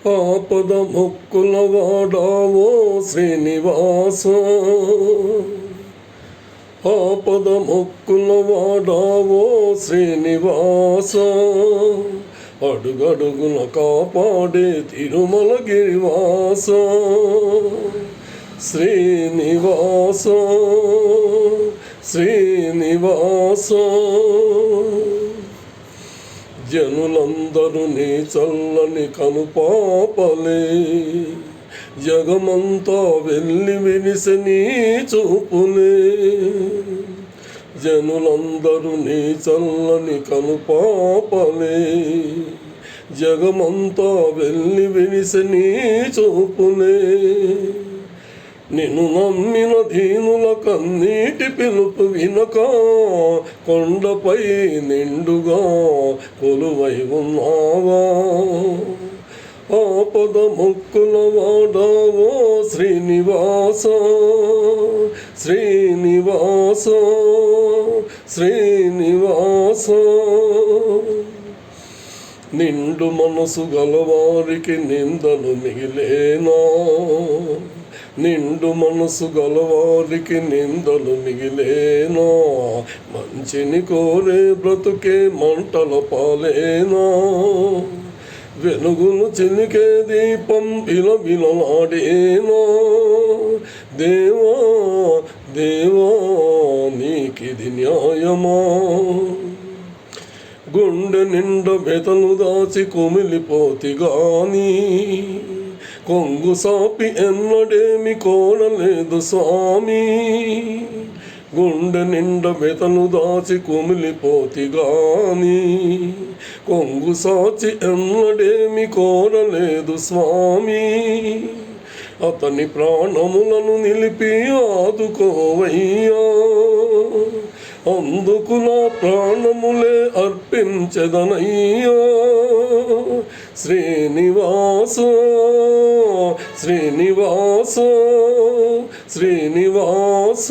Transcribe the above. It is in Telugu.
ఆపద మొక్కుల వాడావో శ్రీనివాస, ఆపద మొక్కుల వాడావో శ్రీనివాస, అడుగడుగున కాపాడే తిరుమల గిరివాస శ్రీనివాస శ్రీనివాస. జనులందరూ నీ చల్లని కనుపాపలే, జగమంతా వెళ్ళి వినిసి నీ చూపులే. జనులందరూ నీ చల్లని కనుపాపలే, జగమంతా వెళ్ళి వినిసి నీ చూపులే. నిన్ను నమ్మిన దీనుల కన్నీటి పిలుపు వినక, కొండపై నిండుగా కొలువై ఉన్నావా. ఆపద మొక్కుల వాడావో శ్రీనివాస, శ్రీనివాస శ్రీనివాస. నిండు మనసు గలవారికి నిందలు మిగిలేనా, నిండు మనసు గలవారికి నిందలు మిగిలేనా. మంచిని కోరే బ్రతుకే మంటల పాలేనా, వెలుగును చిలికే దీపం విలవిలలాడేనా. దేవా దేవా నీకిది న్యాయమా. గుండె నిండ బెతలు దాచి కుమిలిపోతిగాని, కొంగు సాపి ఎన్నడేమి కోరలేదు స్వామి. గుండె నిండ బెతలు దాచి కుమిలిపోతిగాని, కొంగు సాచి ఎన్నడేమి కోరలేదు స్వామి. అతని ప్రాణములను నిలిపి ఆదుకోవయ్యా, అందుకు నా ప్రాణములే అర్పించెదనయ్యా. శ్రీనివాస శ్రీనివాస శ్రీనివాస.